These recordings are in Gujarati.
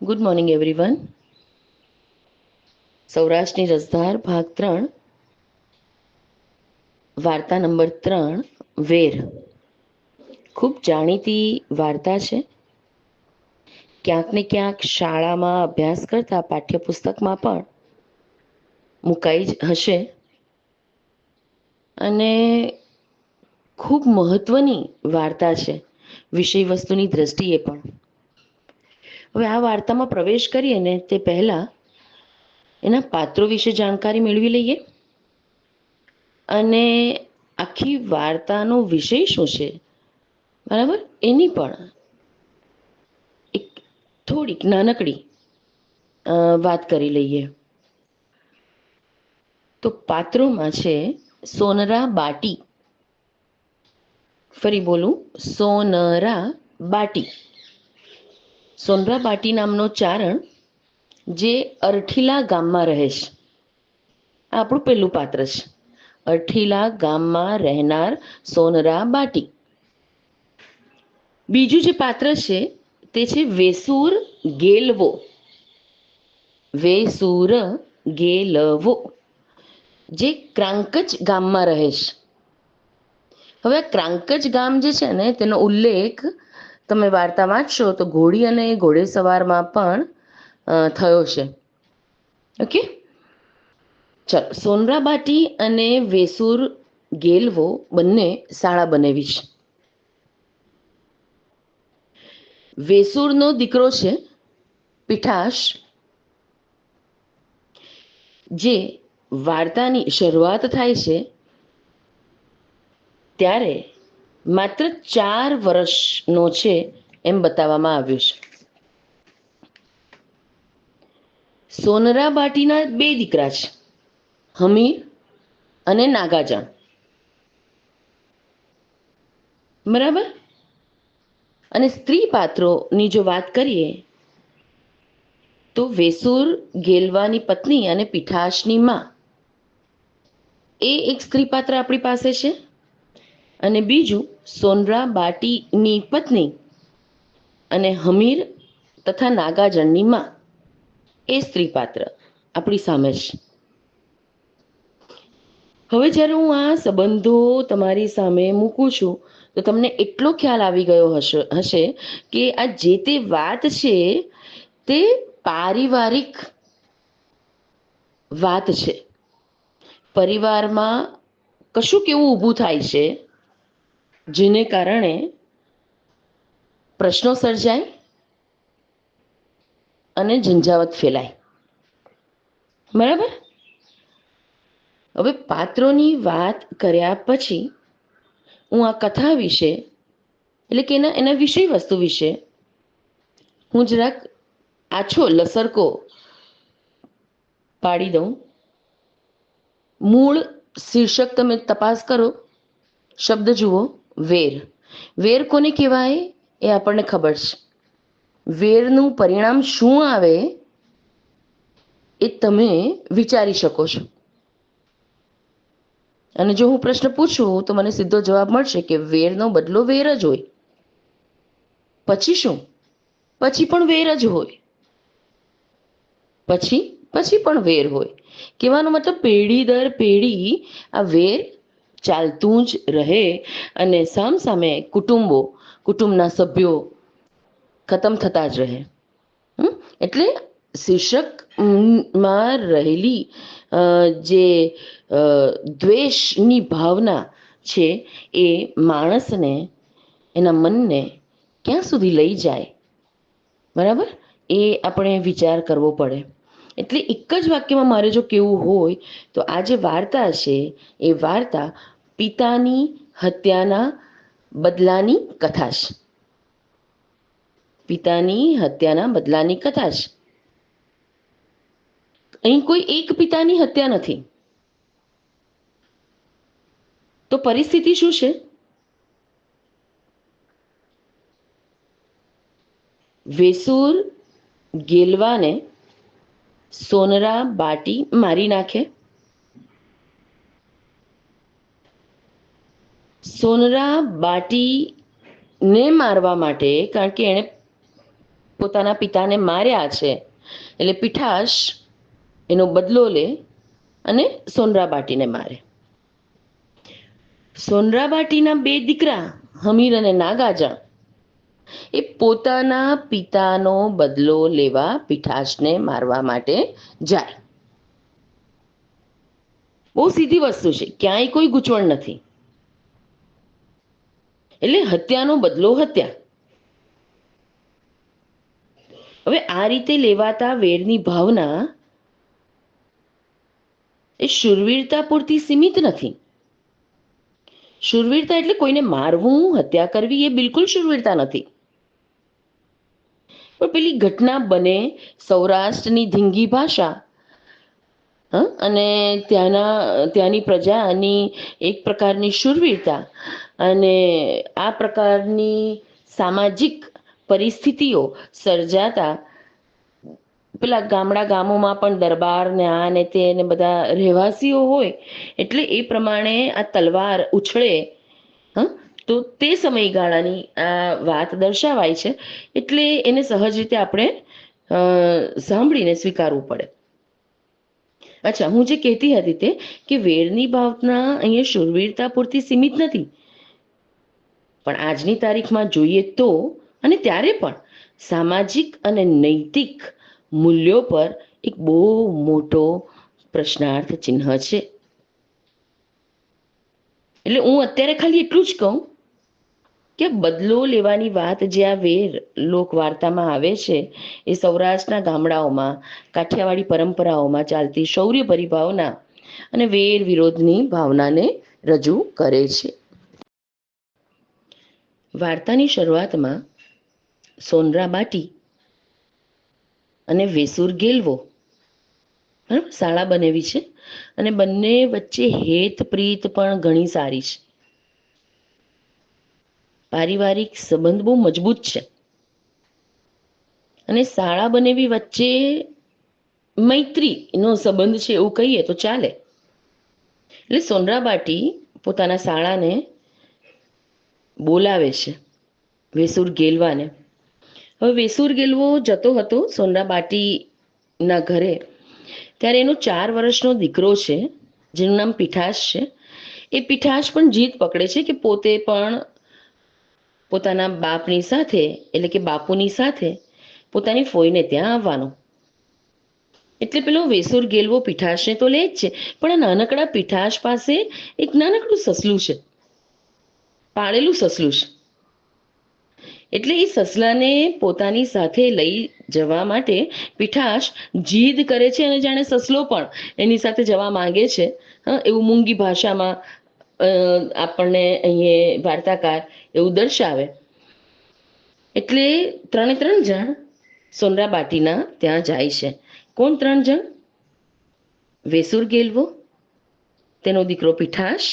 Good morning everyone. સૌરાષ્ટ્રની રસધાર ભાગ 3, વાર્તા નંબર 3, વેર. ખૂબ જાણીતી વાર્તા છે. ક્યાંક ને ક્યાંક શાળામાં અભ્યાસ કરતા પાઠ્યપુસ્તકમાં પણ મુકાઈ જ હશે અને ખૂબ મહત્વની વાર્તા છે વિષય વસ્તુની દ્રષ્ટિએ પણ. હવે આ વાર્તામાં પ્રવેશ કરીએ ને તે પહેલા એના પાત્રો વિશે જાણકારી મેળવી લઈએ અને આખી વાર્તાનો વિષય શું છે, બરાબર, એની પણ એક થોડીક નાનકડી વાત કરી લઈએ. તો પાત્રોમાં છે સોનરા બાટી. ફરી બોલું, સોનરા બાટી. સોનરા બાટી નામનો ચારણ જે અરઠીલા ગામમાં રહે છે. આ આપણું પહેલું પાત્ર છે. અરઠીલા ગામમાં રહેનાર સોનરા બાટી. બીજું જે પાત્ર છે તે છે વેસુર ગેલવો. વેસુર ગેલવો, જે ક્રાંકચ ગામમાં રહે છે. હવે ક્રાંકચ ગામ જે છે ને તેનો ઉલ્લેખ તમે વાર્તા વાંચશો તો ઘોડી અને ઘોડેસવારમાં પણ થયો છે. ઓકે, ચાલો. સોનરા બાટી અને વેસુર ગેલવો બંને શાળા બનાવી છે. વેસુરનો દીકરો છે પીઠાશ, જે વાર્તાની શરૂઆત થાય છે ત્યારે માત્ર 4 વર્ષનો છે એમ બતાવવામાં આવ્યું છે. સોનરા બાટીના 2 દીકરા છે, હમીર અને નાગાજણ. બરાબર. અને સ્ત્રી પાત્રોની જો વાત કરીએ તો વેસુર ગેલવાની પત્ની અને પીઠાશની માં, એ એક સ્ત્રી પાત્ર આપણી પાસે છે. અને બીજું સોનરા બાટીની પત્ની અને હમીર તથા નાગાજણની માં, એ સ્ત્રી પાત્ર આપણી સામે છે. હવે જ્યારે હું આ સંબંધો તમારી સામે મૂકું છું તો તમને એટલો ખ્યાલ આવી ગયો હશે કે આ જે તે વાત છે તે પારિવારિક વાત છે. પરિવારમાં કશુંક એવું ઊભું થાય છે જેને કારણે પ્રશ્નો સર્જાય અને ઝંઝાવત ફેલાય. બરાબર. હવે પાત્રોની વાત કર્યા પછી હું આ કથા વિશે, એટલે કે એના વિષય વસ્તુ વિશે હું જરાક આછો લસરકો પાડી દઉં. મૂળ શીર્ષક તમે તપાસ કરો, શબ્દ જુઓ, વેર. વેર કોને કહેવાય એ આપણને ખબર છે. વેરનું પરિણામ શું આવે એ તમે વિચારી શકો છો. અને જો હું પ્રશ્ન પૂછું તો મને સીધો જવાબ મળશે કે વેરનો બદલો વેર જ હોય. પછી શું? પછી પણ વેર જ હોય. પછી પણ વેર હોય. કહેવાનો મતલબ પેઢી દર પેઢી આ વેર ચાલતું જ રહે અને સામસામે કુટુંબના સભ્યો ખતમ થતા જ રહે. એટલે શીર્ષકમાં રહેલી જે દ્વેષની ભાવના છે એ માણસને, એના મનને ક્યાં સુધી લઈ જાય, બરાબર, એ આપણે વિચાર કરવો પડે. એટલે એક જ વાક્યમાં મારે જો કેવું હોય તો આ જે વાર્તા છે એ વાર્તા પિતાની હત્યાના બદલાની કથા છે. પિતાની હત્યાના બદલાની કથા છે. અહીં કોઈ એક પિતાની હત્યા નથી. તો પરિસ્થિતિ શું છે? વેસુર ગેલવાને સોનરા બાટી મારી નાખે. સોનરા બાટીને મારવા માટે, કારણ કે એણે પોતાના પિતાને માર્યા છે એટલે પીઠાશ એનો બદલો લે અને સોનરાબાટીને મારે. સોનરાબાટીના બે દીકરા હમીર અને નાગાજા એ પોતાના પિતાનો બદલો લેવા પીઠાશને મારવા માટે જાય. બહુ સીધી વસ્તુ છે, ક્યાંય કોઈ ગૂંચવણ નથી. એટલે હત્યાનો બદલો હત્યા. હવે આ રીતે લેવાતા વેરની ભાવના એ શૂરવીરતા પૂરતી સીમિત નથી. શૂરવીરતા એટલે કોઈને મારવું, હત્યા કરવી એ બિલકુલ શૂરવીરતા નથી. પણ પેલી ઘટના બને સૌરાષ્ટ્રની ધીંગી ભાષા અને ત્યાંની પ્રજાની એક પ્રકારની શૂરવીરતા અને આ પ્રકારની સામાજિક પરિસ્થિતિઓ સર્જાતા પેલા ગામોમાં પણ દરબાર ને આ ને તે ને બધા રહેવાસીઓ હોય એટલે એ પ્રમાણે આ તલવાર ઉછળે. તો તે સમયગાળાની આ વાત દર્શાવાય છે એટલે એને સહજ રીતે આપણે સાંભળીને સ્વીકારવું પડે. અચ્છા, હું જે કહેતી હતી તે કે વેરની ભાવના અહીંયા શૂરવીરતા પૂરતી સીમિત નથી, પણ આજની તારીખમાં જોઈએ તો અને ત્યારે પણ સામાજિક અને નૈતિક મૂલ્યો પર એક બહુ મોટો પ્રશ્નાર્થ ચિહ્ન છે. એટલે હું અત્યારે ખાલી એટલું જ કહું કે બદલો લેવાની વાત જે આ વેર લોક વાર્તામાં આવે છે એ સૌરાષ્ટ્રના ગામડાઓમાં કાઠિયાવાડી પરંપરાઓમાં ચાલતી શૌર્યભરી ભાવના અને વેર વિરોધની ભાવનાને રજૂ કરે છે. વાર્તાની શરૂઆતમાં સોનરાબાટી અને વેસુર ગેલવો શાળા બનેવી છે અને બંને વચ્ચે હેત પ્રીત પણ ઘણી સારી છે. પારિવારિક સંબંધ બહુ મજબૂત છે અને શાળા બનેવી વચ્ચે મૈત્રીનો સંબંધ છે એવું કહીએ તો ચાલે. એટલે સોનરાબાટી પોતાના શાળાને બોલાવે છે વેસુર ગેલવાને. હવે વેસુર ગેલવો જતો હતો સોનરાબાટીના ઘરે ત્યારે એનો 4 વર્ષનો દીકરો છે જેનું નામ પીઠાશ છે. એ પીઠાશ પણ જીદ પકડે છે કે પોતે પણ પોતાના બાપની સાથે એટલે કે બાપુની સાથે પોતાની ફોઈને ત્યાં આવવાનો. એટલે પેલો વેસુર ગેલવો પીઠાશને તો લે જ છે, પણ આ નાનકડા પીઠાશ પાસે એક નાનકડું સસલું છે, પાળેલું સસલું છે. એટલે એ સસલાને પોતાની સાથે લઈ જવા માટે પીઠાશ જીદ કરે છે અને જાણે સસલો પણ એની સાથે જવા માંગે છે. એવું મૂંગી ભાષામાં આપણને અહીંયા વાર્તાકાર એવું દર્શાવે. એટલે 3 જણ સોનરાબાટીના ત્યાં જાય છે. કોણ 3 જણ? વેસુર ગેલવો, તેનો દીકરો પીઠાશ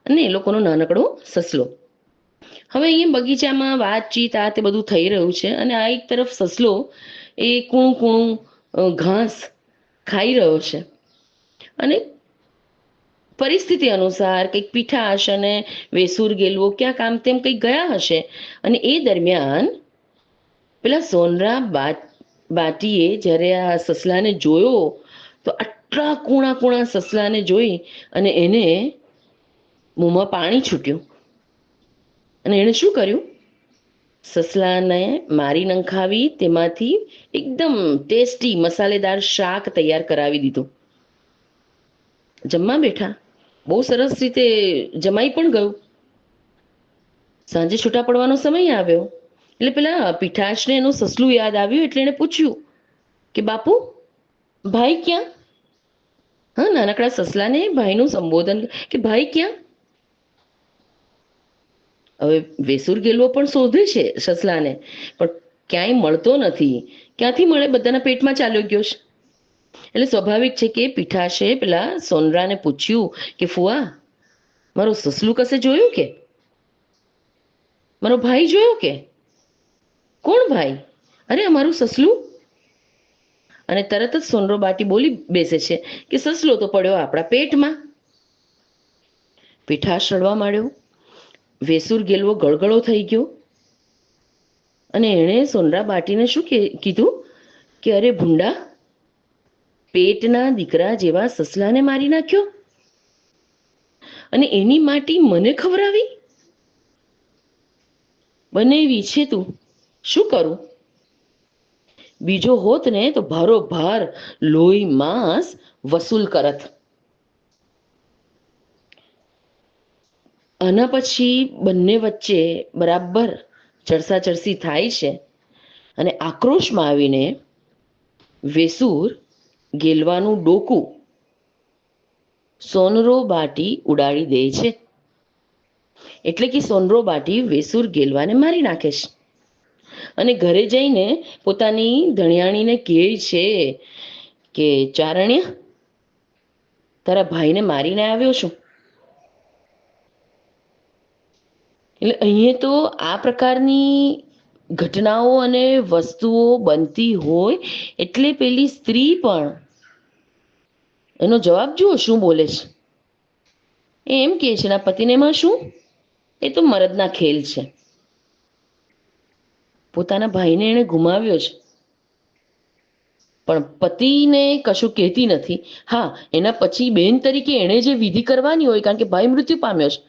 અને એ લોકોનો નાનકડો સસલો. હવે અહીંયા બગીચામાં વાતચીત આ તે બધું થઈ રહ્યું છે અને આ એક તરફ સસલો એ કૂણું કૂણું ઘાસ ખાઈ રહ્યો છે અને પરિસ્થિતિ અનુસાર કંઈક પીઠાશ અને વેસુર ગેલવો ક્યાંક આમ તેમ કંઈક ગયા હશે અને એ દરમિયાન પેલા સોનરા બાટીએ જ્યારે આ સસલાને જોયો તો આટલા કૂણા કૂણા સસલાને જોઈ અને એને મોંમાં પાણી છૂટ્યું અને એણે શું કર્યું? સસલાને મારી નંખાવી તેમાંથી એકદમ ટેસ્ટી મસાલેદાર શાક તૈયાર કરાવી દીધું. જમવા બેઠા, બહુ સરસ રીતે જમાઈ પણ ગયું. સાંજે છૂટા પડવાનો સમય આવ્યો એટલે પેલા પીઠાશને એનું સસલું યાદ આવ્યું એટલે એને પૂછ્યું કે બાપુ, ભાઈ ક્યાં? નાનકડા સસલાને ભાઈનું સંબોધન કે ભાઈ ક્યાં? હવે વેસુર ગેલવો પણ શોધે છે સસલાને, પણ ક્યાંય મળતો નથી. ક્યાંથી મળે? બધાના પેટમાં ચાલ્યો ગયો છે. એટલે સ્વાભાવિક છે કે પીઠાશે પેલા સોનરાને પૂછ્યું કે ફુવા, મારું સસલું કશે જોયું કે? મારો ભાઈ જોયો કે? કોણ ભાઈ? અરે અમારું સસલું. અને તરત જ સોનરાબાટી બોલી બેસે છે કે સસલો તો પડ્યો આપણા પેટમાં. પીઠાશ રડવા માંડ્યો. વેસુર ગેલવો ગળગળો થઈ ગયો અને એણે સોનરા બાટીને શું કીધું કે અરે ભૂંડા, પેટના દીકરા જેવા સસલાને મારી નાખ્યો અને એની માટી મને ખવડાવી? બનેવી છે તું, શું કરું? બીજો હોત ને તો ભારોભાર લોહી માંસ વસૂલ કરત. આના પછી બંને વચ્ચે બરાબર ચરસાચરસી થાય છે અને આક્રોશમાં આવીને વેસુર ગેલવાનું ડોકું સોનરો બાટી ઉડાડી દે છે. એટલે કે સોનરો બાટી વેસુર ગેલવાને મારી નાખે છે અને ઘરે જઈને પોતાની ધણિયાણીને કહે છે કે ચારણ્ય, તારા ભાઈને મારીને આવ્યો છું. એટલે અહીંયા તો આ પ્રકારની ઘટનાઓ અને વસ્તુઓ બનતી હોય એટલે પેલી સ્ત્રી પણ એનો જવાબ જુઓ શું બોલે છે. એમ કહે છે એના પતિને, એમાં શું, એ તો મરદના ખેલ છે. પોતાના ભાઈને એણે ગુમાવ્યો છે પણ પતિને કશું કહેતી નથી. હા, એના પછી બેન તરીકે એણે જે વિધિ કરવાની હોય, કારણ કે ભાઈ મૃત્યુ પામ્યો છે,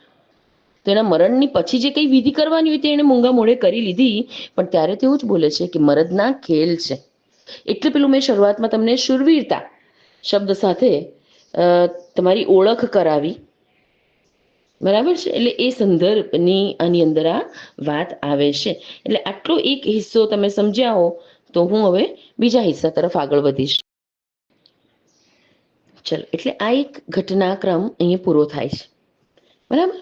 તો એના મરણની પછી જે કંઈ વિધિ કરવાની હોય તે એણે મૂંગા મોઢે કરી લીધી. પણ ત્યારે તેવું જ બોલે છે કે મરદના ખેલ છે. એટલે પેલું મેં શરૂઆતમાં તમને શૂરવીરતા શબ્દ સાથે તમારી ઓળખ કરાવી, બરાબર છે. એટલે એ સંદર્ભની આની અંદર આ વાત આવે છે. એટલે આટલો એક હિસ્સો તમે સમજ્યા હો તો હું હવે બીજા હિસ્સા તરફ આગળ વધીશ. ચલો, એટલે આ એક ઘટનાક્રમ અહીંયા પૂરો થાય છે, બરાબર.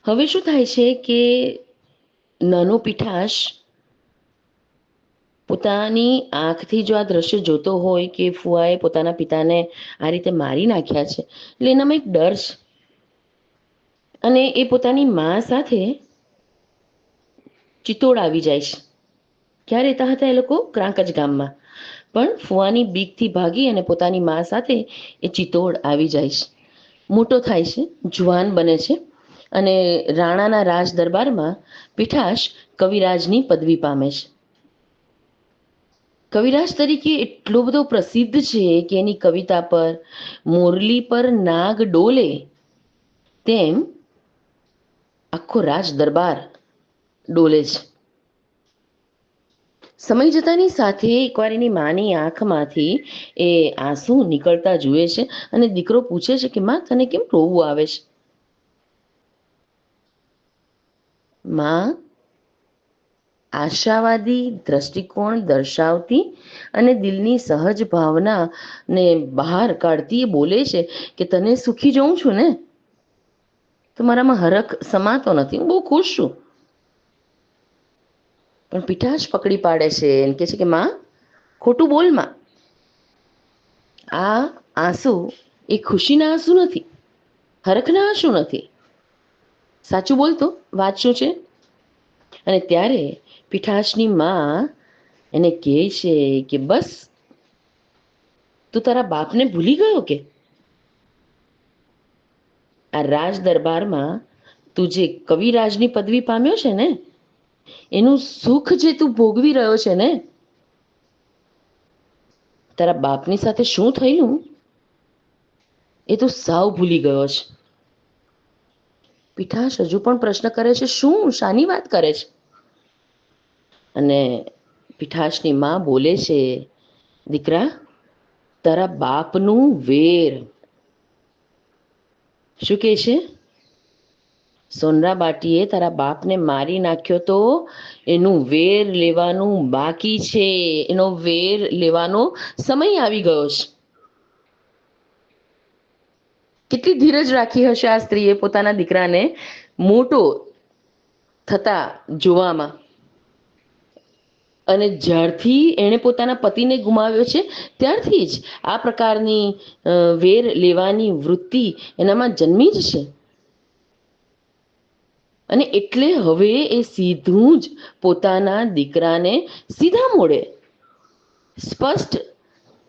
હવે શું થાય છે કે નાનો પીઠાશ પોતાની આંખથી જો આ દ્રશ્ય જોતો હોય કે ફુઆએ પોતાના પિતાને આ રીતે મારી નાખ્યા છે, એટલે એનામાં એક ડર છે અને એ પોતાની મા સાથે ચિત્તોડ આવી જાય છે. ક્યાં રહેતા હતા એ લોકો? ક્રાંકજ ગામમાં. પણ ફુવાની બીકથી ભાગી અને પોતાની મા સાથે એ ચિત્તોડ આવી જાય છે. મોટો થાય છે, જુવાન બને છે અને રાણાના રાજ દરબારમાં પીઠાશ કવિરાજની પદવી પામે છે. કવિરાજ તરીકે એટલો બધો પ્રસિદ્ધ છે કે એની કવિતા પર મોરલી પર નાગ ડોલે તેમ આખો રાજ દરબાર ડોલે છે. સમય જતાની સાથે એકવાર એની માની આંખમાંથી એ આંસુ નીકળતા જુએ છે અને દીકરો પૂછે છે કે માં, તને કેમ રોવું આવે છે? માં આશાવાદી દ્રષ્ટિકોણ દર્શાવતી અને દિલની સહજ ભાવના ને બહાર કાઢતી બોલે છે કે તને સુખી જોઉં છું ને, તો મારામાં હરખ સમાતો નથી, હું બહુ ખુશ છું. પણ પીઠાશ પકડી પાડે છે અને કહે છે કે માં, ખોટું બોલ માં, આ આંસુ એ ખુશીના આંસુ નથી, હરખના આંસુ નથી, સાચું બોલતો, વાત શું છે? અને ત્યારે પીઠાશની માં એને કહે છે કે બસ, તું તારા બાપને ભૂલી ગયો કે? આ રાજ દરબારમાં તું જે કવિરાજની પદવી પામ્યો છે ને, એનું સુખ જે તું ભોગવી રહ્યો છે ને, તારા બાપની સાથે શું થયું એ તું સાવ ભૂલી ગયો છે. પીઠાશ હજુ પણ પ્રશ્ન કરે છે, શું, શાની વાત કરે છે? અને પીઠાશની માં બોલે છે, દીકરા, તારા બાપનું વેર. શું કહે છે? સોનરા બાટીએ તારા બાપને મારી નાખ્યો તો એનું વેર લેવાનું બાકી છે, એનો વેર લેવાનો સમય આવી ગયો છે. કેટલી ધીરજ રાખી હશે આ સ્ત્રીએ પોતાના દીકરાને મોટો થતા જોવામાં. અને જ્યારથી એણે પોતાના પતિને ગુમાવ્યો છે ત્યારથી જ આ પ્રકારની વેર લેવાની વૃત્તિ એનામાં જન્મી જ છે. અને એટલે હવે એ સીધું જ પોતાના દીકરાને સીધા મોડે સ્પષ્ટ,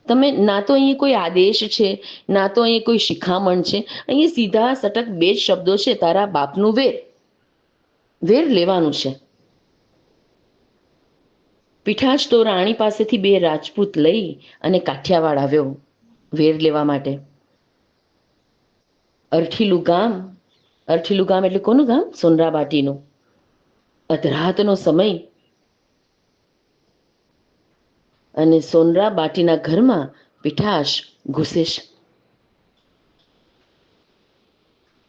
તમે ના તો અહીં કોઈ આદેશ છે, ના તો અહીં કોઈ શિખામણ છે, અહીં સીધા સટક બે જ શબ્દો છે, તારા બાપનું વેર, વેર લેવાનું છે. પીઠાશ તો રાણી પાસેથી 2 રાજપૂત લઈ અને કાઠિયાવાડ આવ્યો વેર લેવા માટે. અરઠીલું ગામ એટલે કોનું ગામ? સોનરાબાટીનું. અધરાતનો સમય અને સોનરાબાટીના ઘરમાં પીઠાશ ઘૂસે છે.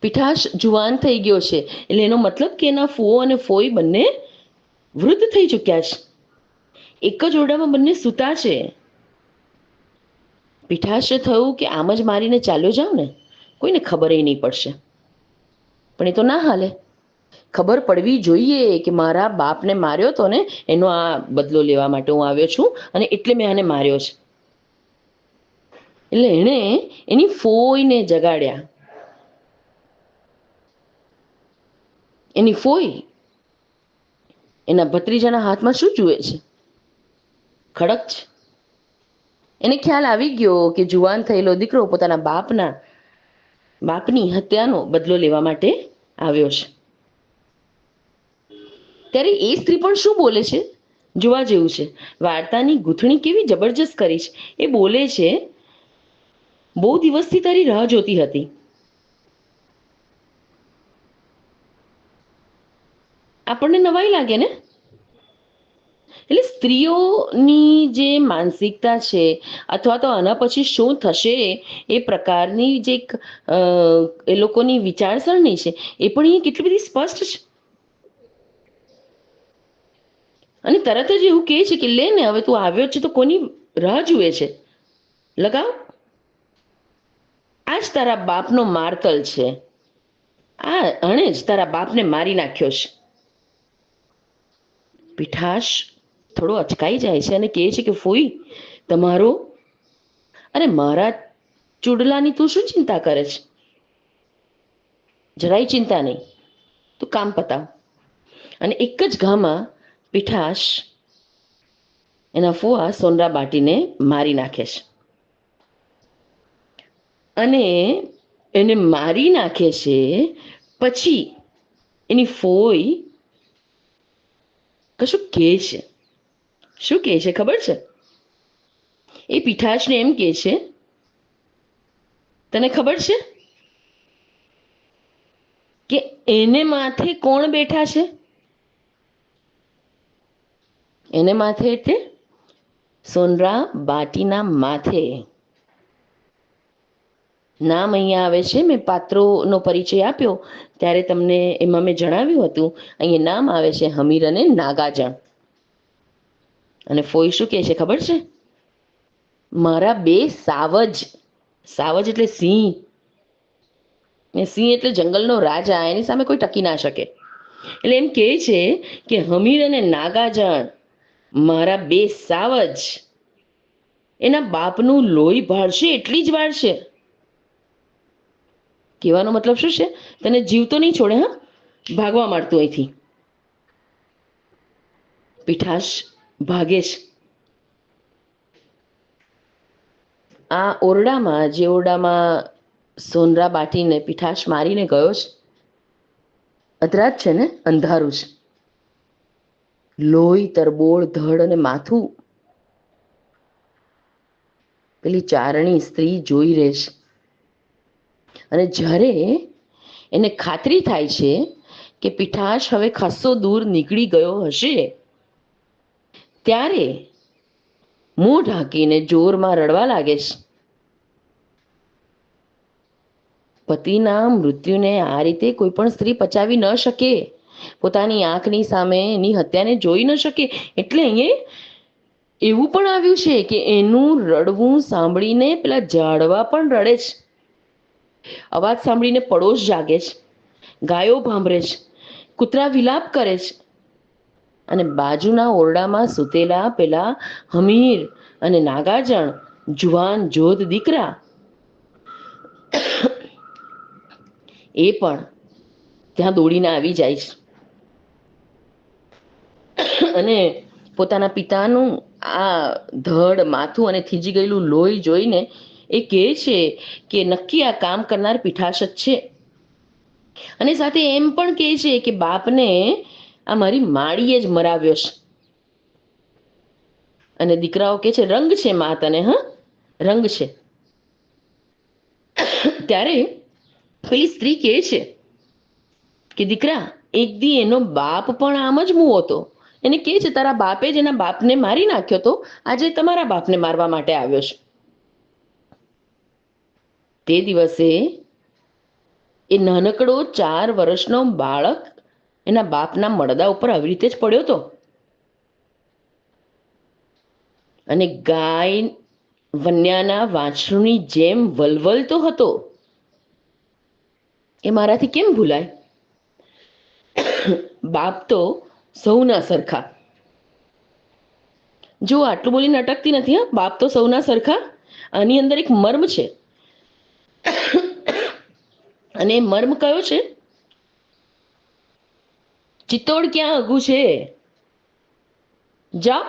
પીઠાશ જુવાન થઈ ગયો છે, એટલે એનો મતલબ કે એના ફુઓ અને ફોઈ બંને વૃદ્ધ થઈ ચૂક્યા છે. એક જ ઓરડામાં બંને સૂતા છે. પીઠાશે થયું કે આમ જ મારીને ચાલ્યો જાઉં ને, કોઈને ખબર નહીં પડશે. પણ એ તો ના હાલે, ખબર પડવી જોઈએ કે મારા બાપને માર્યો તો ને, એનો આ બદલો લેવા માટે હું આવ્યો છું અને એટલે મેં આને માર્યો છે. એટલે એણે એની ફોઈને જગાડ્યા. એની ફોઈ એના ભત્રીજાના હાથમાં શું જુએ છે? ખડક છે. એને ખ્યાલ આવી ગયો કે જુવાન થયેલો દીકરો પોતાના બાપની હત્યાનો બદલો લેવા માટે આવ્યો છે. ત્યારે એ સ્ત્રી પણ શું બોલે છે જોવા જેવું છે. વાર્તાની ગૂંથણી કેવી જબરજસ્ત કરી છે. એ બોલે છે, બહુ દિવસથી તારી રાહ જોતી હતી. આપણને નવાઈ લાગે ને? એટલે સ્ત્રીઓની જે માનસિકતા છે, અથવા તો આના પછી શું થશે એ પ્રકારની જે એ લોકોની વિચારસરણી છે, એ પણ અહીં કેટલી બધી સ્પષ્ટ છે. અને તરત જ એવું કહે છે કે લે ને, હવે તું આવ્યો છે તો કોની રાહ જુએ છે? લગાવ. આ જ તારા બાપનો મારતલ છે. આણે જ તારા બાપને મારી નાખ્યો છે. પીઠાશ થોડો અચકાઈ જાય છે અને કહે છે કે ફોઈ, તમારો અરે મારા ચૂડલાની તું શું ચિંતા કરે છે? જરાય ચિંતા નહીં, તું કામ પતાવ. અને એક જ ઘામાં પીઠાશ એના ફુવા સોનરાબાટીને મારી નાખે છે. અને એને મારી નાખે છે પછી એની ફોઈ કશું કહે છે. શું કહે છે ખબર છે? એ પીઠાશને એમ કહે છે, તને ખબર છે કે એને માથે કોણ બેઠા છે? એને માથે એટલે સોનરાબાટીના માથે. નામ અહીંયા આવે છે, મેં પાત્રોનો પરિચય આપ્યો ત્યારે તમને એમાં મેં જણાવ્યું હતું, અહીંયા નામ આવે છે હમીર અને નાગાજણ. અને ફોઈ શું કહે છે ખબર છે? મારા 2 સાવજ. સાવજ એટલે સિંહ, ને સિંહ એટલે જંગલનો રાજા, એની સામે કોઈ ટકી ના શકે. એટલે એમ કહે છે કે હમીર અને નાગાજણ, મારા 2 સાવજ એના બાપનું લોહી ભાળશે એટલી જ વાર છે. કહેવાનો મતલબ શું છે? તને જીવતો નહીં છોડે. હા, ભાગવા માંડતું અહીંથી. પીઠાશ ભાગે છે. આ ઓરડામાં, જે ઓરડામાં સોનરાબાટીને પીઠાશ મારીને ગયો છે, અધરાત છે ને, અંધારું છે. લોહી તરબોળ ધડ અને માથું પેલી ચારણી સ્ત્રી જોઈ રહે છે. અને જ્યારે એને ખાતરી થાય છે કે પીઠાશ હવે ખાસો દૂર નીકળી ગયો હશે, ત્યારે મોં ઢાંકીને જોરમાં રડવા લાગે છે. પતિના મૃત્યુને આ રીતે કોઈ પણ સ્ત્રી પચાવી ન શકે, પોતાની આંખની સામે એની હત્યાને જોઈ ન શકે. એટલે અહીંયા એવું પણ આવ્યું છે કે એનું રડવું સાંભળીને પેલા ઝાડવા પણ રડે છે. અવાજ સાંભળીને પડોશ જાગે છે, ગાયો ભાંભરે છે, કૂતરા વિલાપ કરે છે. અને બાજુના ઓરડામાં સૂતેલા પેલા હમીર અને નાગાજણ, જુવાન જોધ દીકરા, એ પણ ત્યાં દોડીને આવી જાય છે. અને પોતાના પિતાનું આ ધડ, માથું અને થીજી ગયેલું લોહી જોઈને એ કહે છે કે નક્કી આ કામ કરનાર પીઠાશ જ છે. અને સાથે એમ પણ કહે છે કે બાપને આ મારી માળીએ જ મરાવ્યો છે. અને દીકરાઓ કે છે રંગ છે મા તને, હા રંગ છે. ત્યારે પેલી સ્ત્રી કહે છે કે દીકરા, એક દી એનો બાપ પણ આમ જ મુવો હતો. એને કહે છે તારા બાપે જ એના બાપને મારી નાખ્યો તો, આજે તમારા બાપને મારવા માટે આવ્યો છે. તે દિવસે એ નાનકડો 4 વર્ષનો બાળક એના બાપના મળદા ઉપર આવી રીતે જ પડ્યો હતો. અને ગાય વન્યાના વાંસળની જેમ વલવલતો હતો. એ મારાથી કેમ ભૂલાય? બાપ તો સૌના સરખા. જો આટલું બોલીને અટકતી નથી, હા, બાપ તો સૌના સરખા. આની અંદર એક મર્મ છે, અને મર્મ કયો છે? ચિત્તોડ ક્યાં અઘું છે, જા.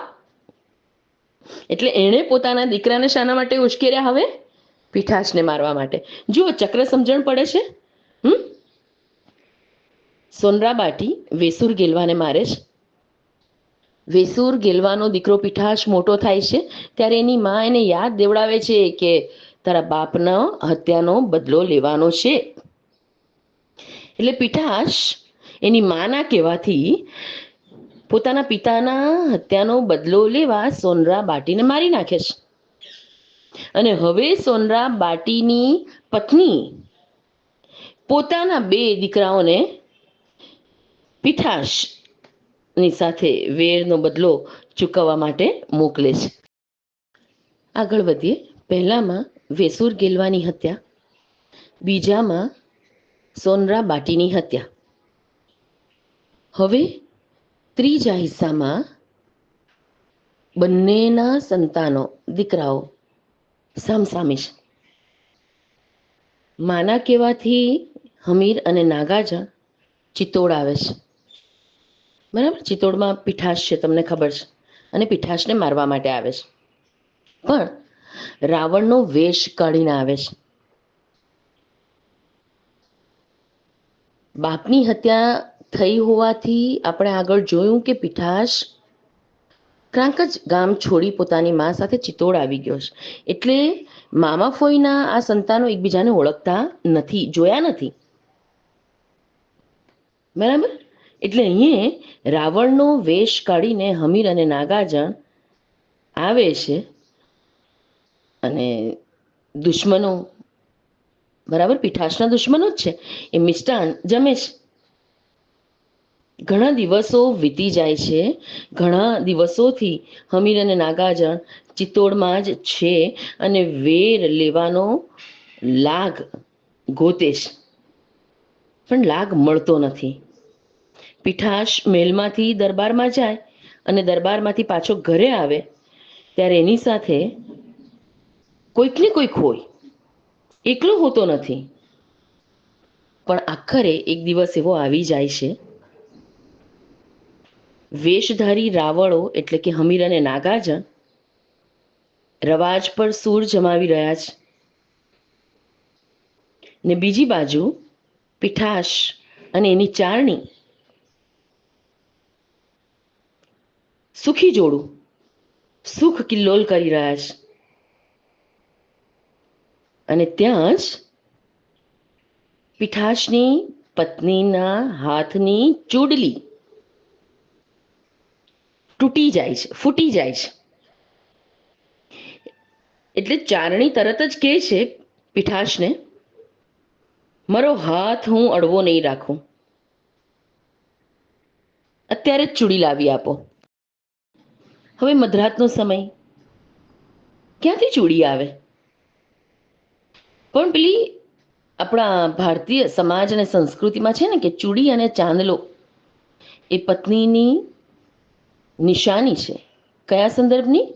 એટલે એણે પોતાના દીકરાને શાના માટે ઉશ્કેર્યા? હવે પીઠાસને મારવા માટે. જુઓ, ચક્ર સમજણ પડે છે. સોનરા બાટી વેસુર ગેલવાને મારે છે. વેસુર ગેલવાનો દીકરો પીઠાસ મોટો થાય છે ત્યારે એની માં એને યાદ દેવડાવે છે કે તારા બાપનો હત્યાનો બદલો લેવાનો છે. એટલે પીઠાસ એની માના કહેવાથી પોતાના પિતાના હત્યાનો બદલો લેવા સોનરા બાટીને મારી નાખે છે. અને હવે સોનરા બાટીની પત્ની પોતાના 2 દીકરાઓને પીઠાસની સાથે વેરનો બદલો ચૂકવવા માટે મોકલે છે. આગળ વધીએ. પહેલામાં વેસુર ગેલવાની હત્યા, બીજામાં સોનરા બાટીની હત્યા. હવે ત્રીજા હિસ્સામાં બંનેના સંતાનો દીકરાઓ સામસામે છે. માના કહેવાથી હમીર અને નાગાર્જુન ચિત્તોડ આવે છે. બરાબર, ચિત્તોડમાં પીઠાસ છે, તમને ખબર છે, અને પીઠાસને મારવા માટે આવે છે. પણ રાવણનો વેશ કાઢીને આવે છે. બાપની હત્યા થઈ હોવાથી આપણે આગળ જોયું કે પીઠાસ ક્રાંકજ ગામ છોડી પોતાની મા સાથે ચિત્તોડ આવી ગયો છે. એટલે મામા ફોઈના આ સંતાનો એકબીજાને ઓળખતા નથી, જોયા નથી. બરાબર. એટલે અહીંયા રાવણનો વેશ કાઢીને હમીર અને નાગાર્જુન આવે છે અને દુશ્મનો, બરાબર, પીઠાસના દુશ્મનો જ છે, એ મિષ્ટાન જમે છે. ઘણા દિવસો વીતી જાય છે. ઘણા દિવસોથી હમીર અને નાગાર્જુન ચિત્તોડમાં જ છે અને વેર લેવાનો લાગ ગોતે છે, પણ લાગ મળતો નથી. પીઠાસ મહેલમાંથી દરબારમાં જાય અને દરબારમાંથી પાછો ઘરે આવે ત્યારે એની સાથે કોઈક ને કોઈક હોય, એકલો હોતો નથી. પણ આખરે એક દિવસ એવો આવી જાય છે, વેશધારી રાવળો એટલે કે હમીર અને નાગાર્જુન રવાજ પર સૂર જમાવી રહ્યા છે, ને બીજી બાજુ પીઠાસ અને એની ચારણી સુખી જોડું સુખ કિલ્લોલ કરી રહ્યા છે. અને ત્યાં જ પીઠાસની પત્નીના હાથની ચૂડલી તૂટી જાય છે, ફૂટી જાય છે. એટલે ચારણી તરત જ કહે છે પીઠાસને, મારો હાથ હું અડવો નહીં રાખું, અત્યારે જ ચૂડી લાવી આપો. હવે મધરાતનો સમય, ક્યાંથી ચૂડી આવે? પણ પેલી આપણા ભારતીય સમાજ અને સંસ્કૃતિમાં છે ને કે ચૂડી અને ચાંદલો એ પત્નીની નિશાની છે. કયા સંદર્ભની?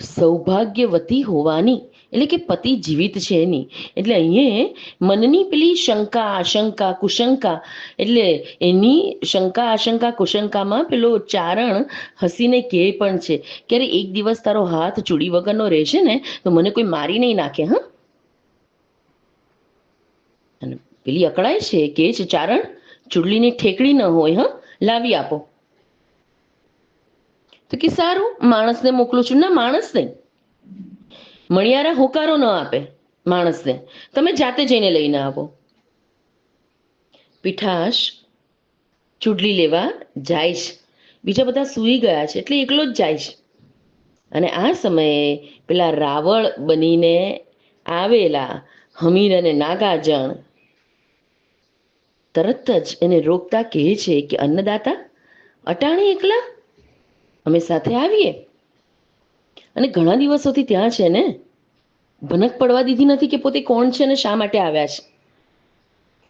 સૌભાગ્યવતી હોવાની, એટલે કે પતિ જીવિત છે એની. એટલે અહીંયા મનની પેલી શંકા, આશંકા, કુશંકા, એટલે એની શંકા, આશંકા, કુશંકામાં પેલો ચારણ હસીને કહે પણ છે કે અરે એક દિવસ તારો હાથ ચૂડી વગરનો રહેશે ને તો મને કોઈ મારી નહીં નાખે. હા, અને પેલી અકળાય છે કે છે ચારણ ચૂડલીની ઠેકડી ન હોય, હા, લાવી આપો. તો કે સારું, માણસને મોકલું છું. ના, માણસ નહીં. મણિયારા હોકારો ન આપે માણસને, તમે જાતે જઈને લઈને આવો. પીઠાશ ચૂડલી લેવા જાય છે. બીજા બધા સૂઈ ગયા છે એટલે એકલો જ જાય છે. અને આ સમયે પેલા રાવળ બનીને આવેલા હમીર અને નાગાર્જુન તરત જ એને રોકતા કહે છે કે અન્નદાતા, અટાણે એકલા, અમે સાથે આવીએ. અને ઘણા દિવસોથી ત્યાં છે ને, ભનક પડવા દીધી નથી કે પોતે કોણ છે અને શા માટે આવ્યા છે.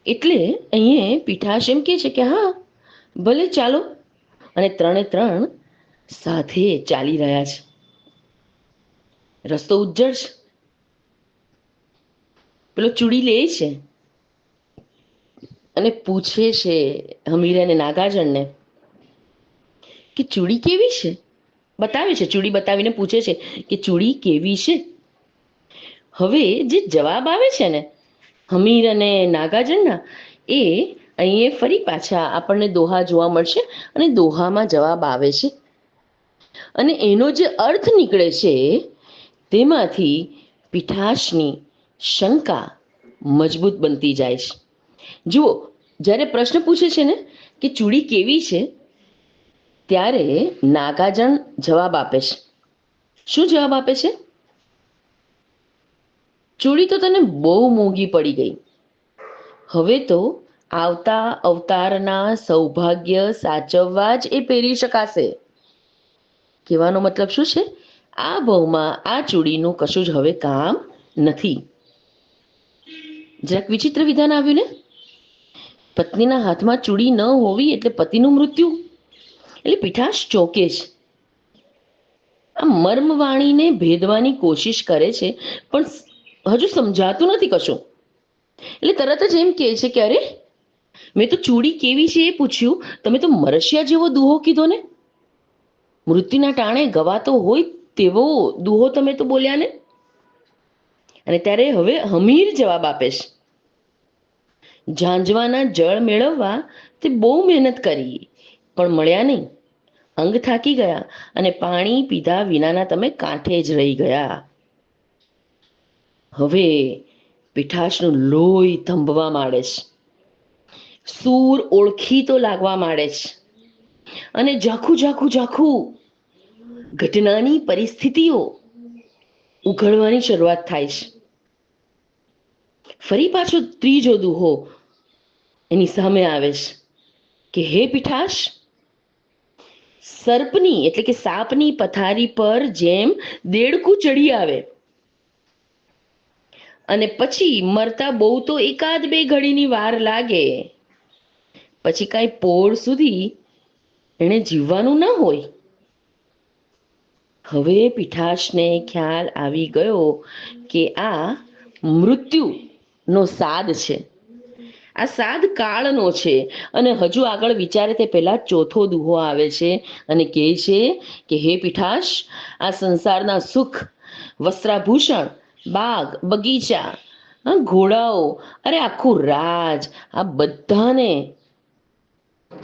એટલે અહીંયા પીઠાશ એમ કહે છે કે હા ભલે ચાલો. અને ત્રણે ત્રણ સાથે ચાલી રહ્યા છે. રસ્તો ઉજ્જડ છે. પેલો ચૂડી લે છે અને પૂછે છે હમીર અને નાગાર્જુનને કે ચૂડી કેવી છે. બતાવે છે, ચૂડી બતાવીને પૂછે છે કે ચૂડી કેવી છે. હવે જે જવાબ આવે છે ને હમીર અને નાગાર્જુનના, એ અહીંયા ફરી પાછા આપણને દોહા જોવા મળશે અને દોહામાં જવાબ આવે છે. અને એનો જે અર્થ નીકળે છે તેમાંથી પીઠાશની શંકા મજબૂત બનતી જાય છે. જુઓ, જ્યારે પ્રશ્ન પૂછે છે ને કે ચૂડી કેવી છે, ત્યારે નાગાર્જુન જવાબ આપે છે. શું જવાબ આપે છે? ચૂડી તો તને બહુ મોંઘી પડી ગઈ. હવે તો આવતા અવતારના સૌભાગ્ય સાચવવા જ એ પહેરી શકાશે. કહેવાનો મતલબ શું છે? આ ભવમાં આ ચૂડીનું કશું જ હવે કામ નથી. જરાક વિચિત્ર વિધાન આવ્યું ને. પત્નીના હાથમાં ચૂડી ન હોવી એટલે પતિનું મૃત્યુ. એટલે પીઠાશ ચોકે છે. આ મર્મવાણીને ભેદવાની કોશિશ કરે છે પણ હજુ સમજાતું નથી કશું. એટલે તરત જ એમ કહે છે કે અરે, મેં તો ચૂડી કેવી છે એ પૂછ્યું, તમે તો મરશિયા જેવો દુહો કીધો ને. મૃત્યુના ટાણે ગવાતો હોય તેવો દુહો તમે તો બોલ્યા ને. અને ત્યારે હવે હમીર જવાબ આપે છે, ઝાંઝવાના જળ મેળવવા તે બહુ મહેનત કરી પણ મળ્યા નહીં. અંગ થાકી ગયા અને પાણી પીધા વિનાના તમે કાંઠે જ રહી ગયા. હવે પીઠાશનું લોહી થંભવા માંડે છે. સૂર ઓળખીતો લાગવા માંડે છે. અને ઝાખું ઝાખું ઝાખું ઘટનાની પરિસ્થિતિઓ ઉઘડવાની શરૂઆત થાય છે. ફરી પાછો ત્રીજો દુહો એની સામે આવે છે કે હે પીઠાશ, સર્પની એટલે કે સાપની પથારી પર જેમ દેડકું ચડી આવે અને પછી મરતા બહુ તો એકાદ બે ઘડીની વાર લાગે, પછી કાંઈ પોળ સુધી એણે જીવવાનું ના હોય. હવે પીઠાશને ખ્યાલ આવી ગયો કે આ મૃત્યુનો સાદ છે. આ સાદ કાળનો છે. અને હજુ આગળ વિચારે તે પહેલા ચોથો દુહો આવે છે અને કહે છે કે હે પીઠાશ, આ સંસારના સુખ, વસ્ત્રાભૂષણ, બાગ બગીચા, ઘોડાઓ, અરે આખું રાજ, આ બધાને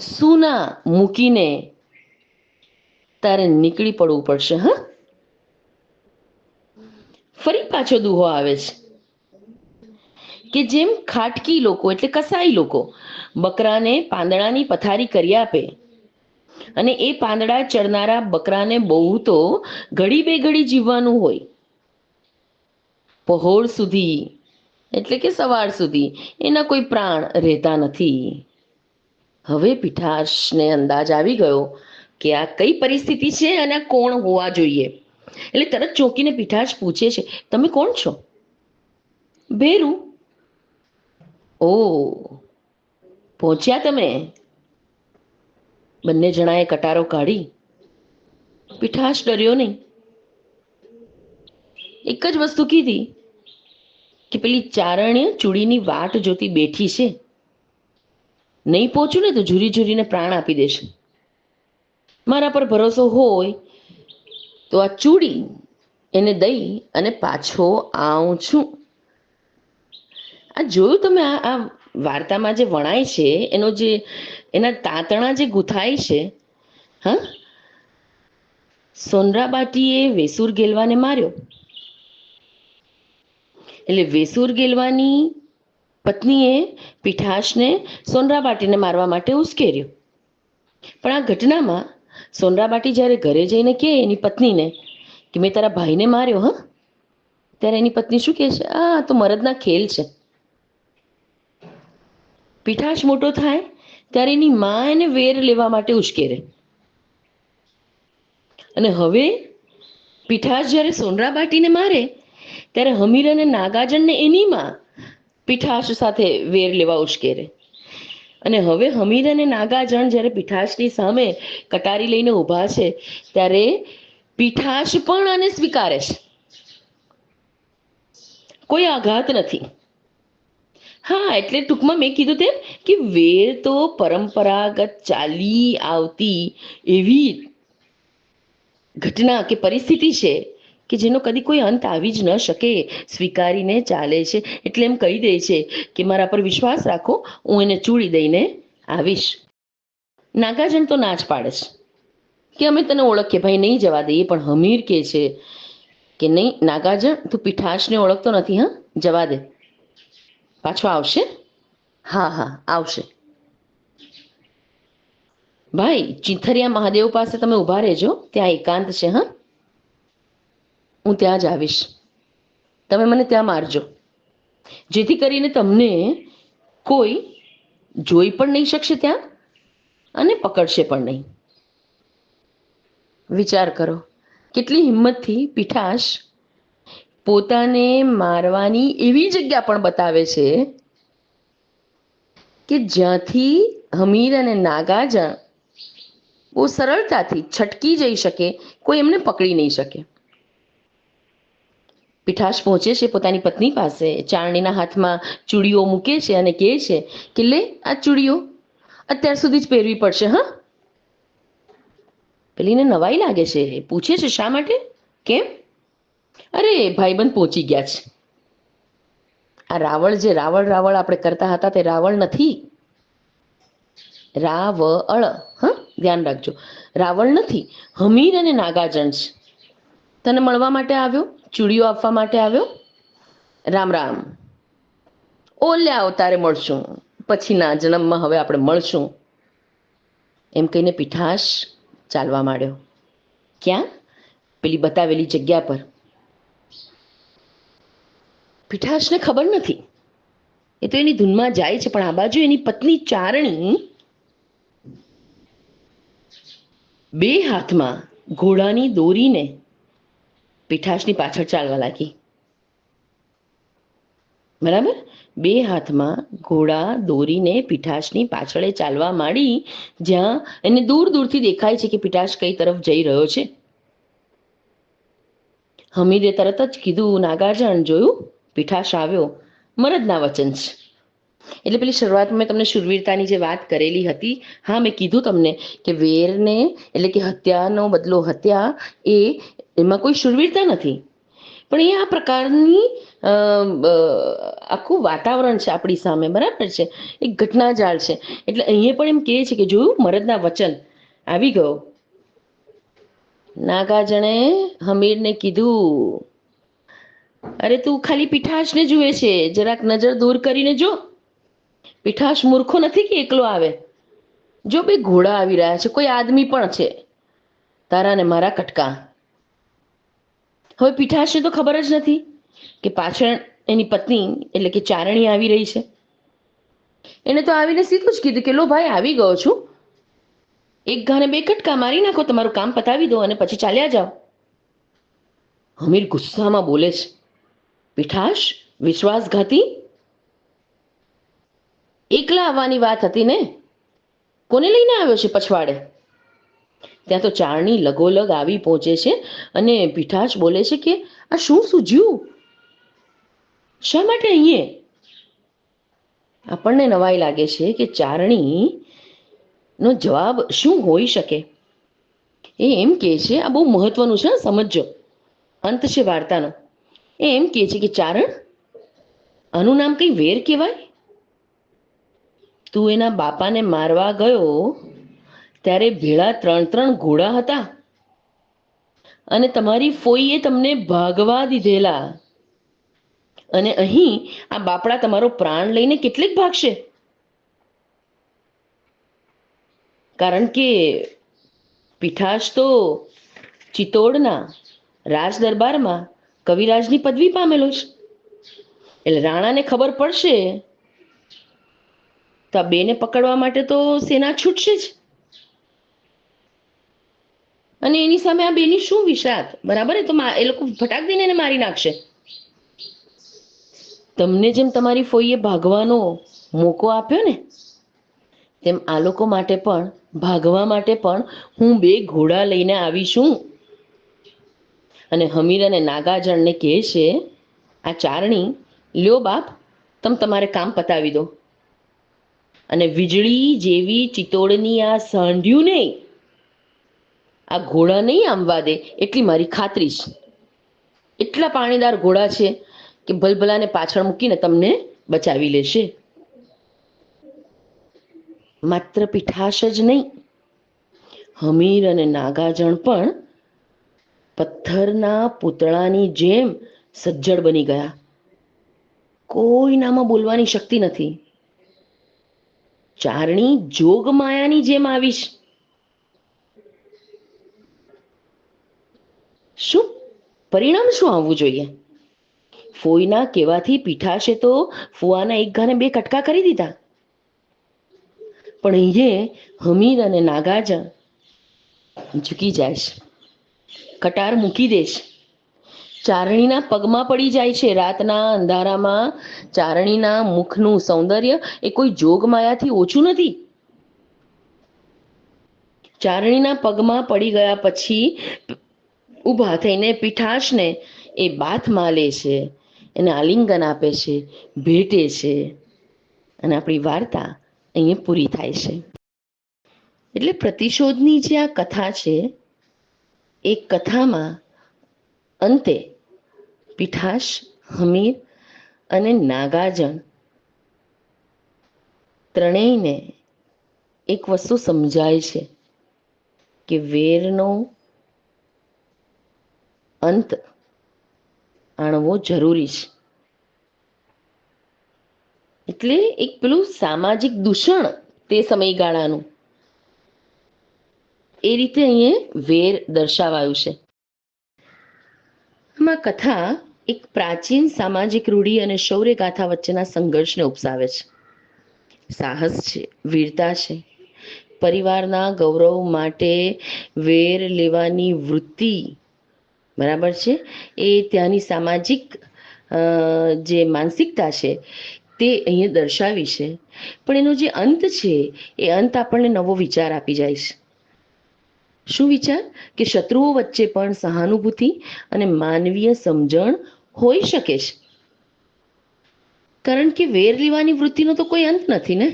સૂના મૂકીને તારે નીકળી પડવું પડશે. હા, ફરી પાછો દુહો આવે છે કે જેમ ખાટકી લોકો એટલે કસાઈ લોકો બકરાને પાંદડાની પથારી કરી આપે અને એ પાંદડા ચરનારા બકરાને બહુ તો ઘડી બે ઘડી જીવવાનું હોય, પહોળ સુધી એટલે કે સવાર સુધી એના કોઈ પ્રાણ રહેતા નથી. હવે પીઠાશને અંદાજ આવી ગયો કે આ કઈ પરિસ્થિતિ છે અને આ કોણ હોવા જોઈએ. એટલે તરત ચોંકીને પીઠાશ પૂછે છે, તમે કોણ છો? ભેરું. ઓ, પહોંચ્યા તમે? બંને જણાએ કટારો કાઢી. પીઠાશ ડર્યો નહીં. એક જ વસ્તુ કીધી કે પેલી ચારણ્ય ચૂડીની વાટ જોતી બેઠી છે, નહીં પહોંચું ને તો ઝૂરી ઝૂરીને પ્રાણ આપી દેશે. મારા પર ભરોસો હોય તો આ ચૂડી એને દઈ અને પાછો આવું છું. આ જોયું તમે? આ વાર્તામાં જે વણાય છે એનો જે એના તાંતણા જે ગૂંથાય છે, હા, સોનરાબાટીએ વેસુર ગેલવાને માર્યો, એટલે વેસુર ગેલવાની પત્નીએ પીઠાશને સોનરાબાટીને મારવા માટે ઉશ્કેર્યો. પણ આ ઘટનામાં સોનરાબાટી જ્યારે ઘરે જઈને કહે એની પત્નીને કે મેં તારા ભાઈને માર્યો, હા, ત્યારે એની પત્ની શું કહે છે? આ તો મરદના ખેલ છે. પીઠાશ મોટો થાય ત્યારે એની મા એને વેર લેવા માટે ઉશ્કેરે, અને હવે પીઠાશ જ્યારે સોનરાબાટીને મારે ત્યારે હમીર અને નાગાર્જુનને એની માં પીઠાશ સાથે વેર લેવા ઉશ્કેરે. અને હવે હમીર અને નાગાર્જુન જ્યારે પીઠાશની સામે કટારી લઈને ઊભા છે ત્યારે પીઠાશ પણ આને સ્વીકારે છે, કોઈ આઘાત નથી. હા, એટલે ટૂંકમાં મેં કીધું તેમ કે વેર તો પરંપરાગત ચાલી આવતી એવી ઘટના કે પરિસ્થિતિ છે કે જેનો કદી કોઈ અંત આવી જ ન શકે, સ્વીકારીને ચાલે છે. એટલે એમ કહી દે છે કે મારા પર વિશ્વાસ રાખો, હું એને ચૂડી દઈને આવીશ. નાગાર્જુન તો ના જ પાડે છે કે અમે તને ઓળખીએ ભાઈ, નહીં જવા દઈએ. પણ હમીર કહે છે કે નહીં નાગાર્જુન, તું પીઠાશને ઓળખતો નથી, હા, જવા દે. પાછો આવશે? હા હા, આવશે. ભાઈ, ચીથરિયા મહાદેવ પાસે તમે ઊભા રહેજો, ત્યાં એકાંત છે, હા, હું ત્યાં જ આવીશ. તમે મને ત્યાં મારજો, જેથી કરીને તમને કોઈ જોઈ પણ નહીં શકશે ત્યાં અને પકડશે પણ નહીં. વિચાર કરો, કેટલી હિંમતથી પીઠાશ પોતાને મારવાની એવી જગ્યા પણ બતાવે છે કે જ્યાંથી હમીર અને નાગાર્જુન બહુ સરળતાથી છટકી જઈ શકે, કોઈ એમને પકડી નહીં શકે. પીઠાશ પહોંચે છે પોતાની પત્ની પાસે, ચારણીના હાથમાં ચૂડીઓ મૂકે છે અને કહે છે કે લે આ ચૂડીઓ, અત્યાર સુધી જ પહેરવી પડશે, હા. પેલીને નવાઈ લાગે છે, પૂછે છે શા માટે, કેમ? અરે ભાઈબંધ પહોંચી ગયા છે. આ રાવળ જે રાવળ રાવળ આપણે કરતા હતા તે રાવળ નથી, રાવળ, હા, ધ્યાન રાખજો, રાવળ નથી, હમીર અને નાગાર્જુન છે. તને મળવા માટે આવ્યો, ચૂડીઓ આપવા માટે આવ્યો. રામ રામ. ઓલ્યા અવતારે મળશું, પછીના જન્મમાં હવે આપણે મળશું. એમ કહીને પીઠાશ ચાલવા માંડ્યો. ક્યાં? પેલી બતાવેલી જગ્યા પર. પીઠાશને ખબર નથી, એ તો એની ધૂનમાં જાય છે, પણ આ બાજુ એની પત્ની ચારણી બે હાથમાં ઘોડાની દોરીને પીઠાશની પાછળ ચાલવા લાગી. બરાબર, બે હાથમાં ઘોડા દોરીને પીઠાશની પાછળ ચાલવા માંડી, જ્યાં એને દૂર દૂરથી દેખાય છે કે પીઠાશ કઈ તરફ જઈ રહ્યો છે. હમીરે તરત જ કીધું, નાગાર્જુન, જોયું, પીઠાશ આવ્યો, મરદના વચન છે. એટલે પેલી શરૂઆતમાં મેં તમને શૂરવીરતાની જે વાત કરેલી હતી, હા, મેં કીધું તમને કે વેરને એટલે કે હત્યાનો બદલો હત્યા, એમાં કોઈ શૂરવીરતા નથી, પણ એ આ પ્રકારની આખું વાતાવરણ છે આપણી સામે, બરાબર છે, એક ઘટનાજાળ છે. એટલે અહીંયા પણ એમ કહે છે કે જોયું, મરદના વચન આવી ગયો. નાગાર્જુને હમીરને કીધું, અરે તું ખાલી પીઠાશને જુએ છે, જરાક નજર દૂર કરીને જો. પીઠાશ મૂર્ખો નથી કે એકલો આવે, જો બે ઘોડા આવી રહ્યા છે, કોઈ આદમી પણ છે, તારા ને મારા કટકા. હવે પીઠાશને તો ખબર જ નથી કે પાછળ એની પત્ની એટલે કે ચારણી આવી રહી છે. એને તો આવીને સીધું જ કીધું કે લો ભાઈ, આવી ગયો છું, એક ઘાને બે કટકા મારી નાખો, તમારું કામ પતાવી દો અને પછી ચાલ્યા જાઓ. હમીર ગુસ્સામાં બોલે છે, પીઠાશ વિશ્વાસઘાતી, એકલા આવવાની વાત હતી ને, કોને લઈને આવ્યો છે પછવાડે? ત્યાં તો ચારણી લગોલગ આવી પહોંચે છે અને પીઠાશ બોલે છે કે આ શું સૂઝ્યું, શા માટે અહીંયા? આપણને નવાઈ લાગે છે કે ચારણી નો જવાબ શું હોઈ શકે. એ એમ કહે છે, આ બહુ મહત્વનું છે, સમજજો, અંત છે વાર્તાનો. એ એમ કહે છે કે ચારણ, આનું નામ કઈ વેર કહેવાય? તું એના બાપાને મારવા ગયો ત્યારે ભેળા 3 ઘોડા હતા, અને તમારી ફોઈએ તમને ભાગવા દીધેલા, અને અહીં આ બાપડા તમારો પ્રાણ લઈને કેટલીક ભાગશે, કારણ કે પીઠાશ તો ચિત્તોડના રાજ દરબારમાં કવિરાજની પદવી પામેલો છે. એટલે રાણાને ખબર પડશે તો આ બેને પકડવા માટે તો સેના છૂટશે જ, અને એની સામે આ બેની શું વિશાત, બરાબર? એ તો એ લોકો ફટાક દઈને એને મારી નાખશે. તમને જેમ તમારી ફોઈએ ભાગવાનો મોકો આપ્યો ને, તેમ આ લોકો માટે પણ ભાગવા માટે પણ હું 2 ઘોડા લઈને આવી છું. અને હમીર અને નાગાજણને કહે છે, આ ચારણી, લ્યો બાપ, તમારે કામ પતાવી દો, અને વીજળી જેવી ચિત્તોડની આ સાંઢ્યું નહીં, આ ઘોડા નહીં આંબવા દે એટલી મારી ખાતરી છે. એટલા પાણીદાર ઘોડા છે કે ભલભલાને પાછળ મૂકીને તમને બચાવી લેશે. માત્ર પીઠાશ જ નહીં, હમીર અને નાગાજણ પણ પથ્થરના પૂતળાની જેમ સજ્જડ બની ગયા. કોઈનામાં બોલવાની શક્તિ નથી. ચારણી જોગમાયાની જેમ આવીશ. શું પરિણામ શું આવવું જોઈએ? ફોઈના કહેવાથી પીઠાશે તો ફુવાના એક ઘાને 2 કટકા કરી દીધા, પણ અહીંયા હમીર અને નાગાજણ ઝૂકી જાય છે, કટાર મૂકી દે છે, ચારણીના પગમાં પડી જાય છે. રાતના અંધારામાં ચારણીના મુખનું સૌંદર્ય એ કોઈ જોગમાયાથી ઓછું નથી. ચારણીના પગમાં પડી ગયા પછી ઊભા થઈને પીઠાશને એ બાથમાં લે છે, એને આલિંગન આપે છે, ભેટે છે, અને આપણી વાર્તા અહીંયા પૂરી થાય છે. એટલે પ્રતિશોધની જે આ કથા છે, એ કથામાં અંતે પીઠાશ, હમીર અને નાગાજણ ત્રણેયને એક વસ્તુ સમજાય છે કે વેરનો અંત આણવો જરૂરી છે. એટલે એક પેલું સામાજિક દૂષણ તે સમયગાળાનું, એ રીતે અહીંયા વેર દર્શાવાયું છે. આમાં કથા એક પ્રાચીન સામાજિક રૂઢિ અને શૌર્ય ગાથા વચ્ચેના સંઘર્ષને ઉપસાવે છે. સાહસ છે, વીરતા છે, પરિવારના ગૌરવ માટે વેર લેવાની વૃત્તિ, બરાબર છે, એ ત્યાંની સામાજિક જે માનસિકતા છે તે અહીંયા દર્શાવી છે. પણ એનો જે અંત છે, એ અંત આપણને નવો વિચાર આપી જાય છે. શું વિચાર? કે શત્રુઓ વચ્ચે પણ સહાનુભૂતિ અને માનવીય સમજણ હોઈ શકે છે, કારણ કે વેર લેવાની વૃત્તિનો તો કોઈ અંત નથી ને.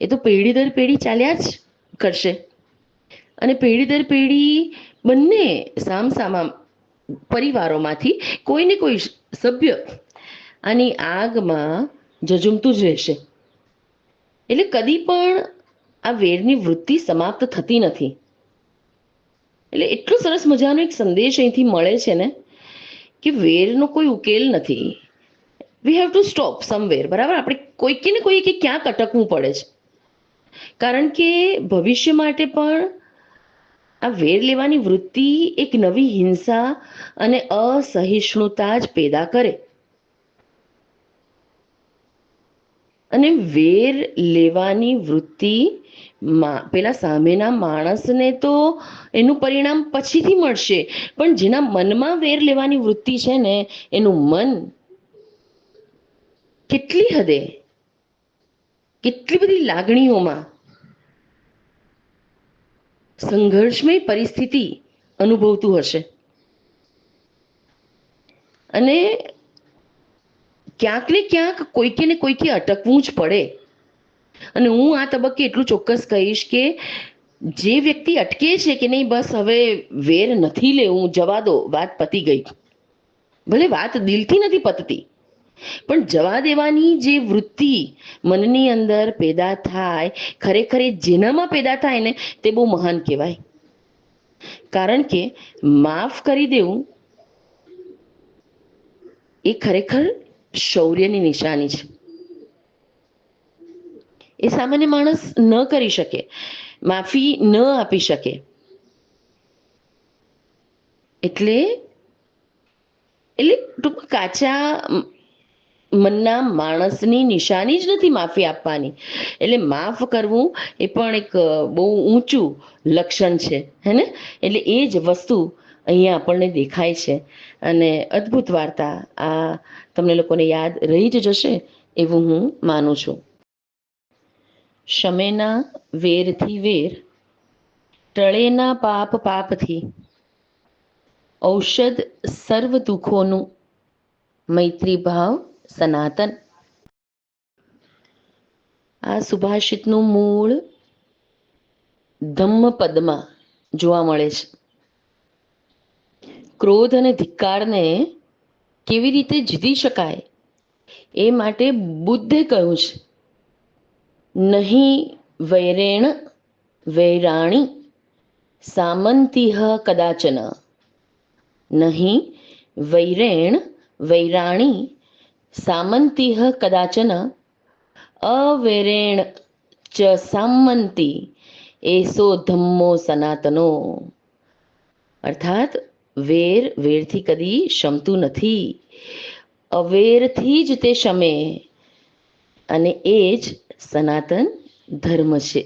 એ તો પેઢી દર પેઢી ચાલ્યા જ કરશે, અને પેઢી દર પેઢી બંને સામસામા પરિવારોમાંથી કોઈને કોઈ સભ્ય આની આગમાં ઝઝૂમતું જ રહેશે. એટલે કદી પણ આ વેરની વૃત્તિ સમાપ્ત થતી નથી. એટલે એટલો સરસ મજાનો એક સંદેશ અહીંથી મળે છે ને, કે વેરનો કોઈ ઉકેલ નથી. We have to stop somewhere, બરાબર? આપણે કોઈકે ને કોઈએ ક્યાંક અટકવું પડે છે, કારણ કે ભવિષ્ય માટે પણ આ વેર લેવાની વૃત્તિ એક નવી હિંસા અને અસહિષ્ણુતા જ પેદા કરે. અને વેર લેવાની વૃત્તિ પેલા સામેના માણસને તો એનું પરિણામ પછીથી મળશે, પણ જેના મનમાં વેર લેવાની વૃત્તિ છે ને, એનું મન કેટલી હદે, કેટલી બધી લાગણીઓમાં સંઘર્ષમય પરિસ્થિતિ અનુભવતું હશે. અને ક્યાંક ને ક્યાંક કોઈકે ને કોઈકે અટકવું જ પડે. અને હું આ તબક્કે એટલું ચોક્કસ કહીશ કે જે વ્યક્તિ અટકે છે કે નહીં, બસ હવે વેર નથી લેવું, જવા દો, વાત પતી ગઈ, ભલે વાત દિલથી નથી પતતી, પણ જવા દેવાની જે વૃત્તિ મનની અંદર પેદા થાય, ખરેખર જેનામાં પેદા થાય ને, તે બહુ મહાન કહેવાય. કારણ કે માફ કરી દેવું એ ખરેખર શૌર્યની નિશાની છે. એ સામાન્ય માણસ ન કરી શકે, માફી ન આપી શકે. એટલે ટૂંકમાં કાચા મનના માણસની નિશાની જ નથી માફી આપવાની. એટલે માફ કરવું એ પણ એક બહુ ઊંચું લક્ષણ છે, હે ને? એટલે એ જ વસ્તુ અહીંયા આપણને દેખાય છે. અને અદ્ભુત વાર્તા આ તમને લોકોને યાદ રહી જ જશે એવું હું માનું છું. શમેના વેરથી વેર, ટળેના પાપ પાપથી, ઔષધ સર્વ દુઃખોનું, મૈત્રી ભાવ સનાતન. આ સુભાષિતનું મૂળ ધમ્મપદમાં જોવા મળે છે. ક્રોધ અને ધિક્કારને કેવી રીતે જીતી શકાય એ માટે બુદ્ધે કહ્યું છે, નહીં વૈરેણ વૈરાણી સામંતિહ કદાચન. નહીં વૈરેણ વૈરાણી સામંતિહ કદાચન અવૈરેણ ચ સામંતિ એસો ધમ્મો સનાતનો. અર્થાત વેરથી કદી શમતું નથી, અવેરથી જ તે શમે, અને એ જ સનાતન ધર્મ છે.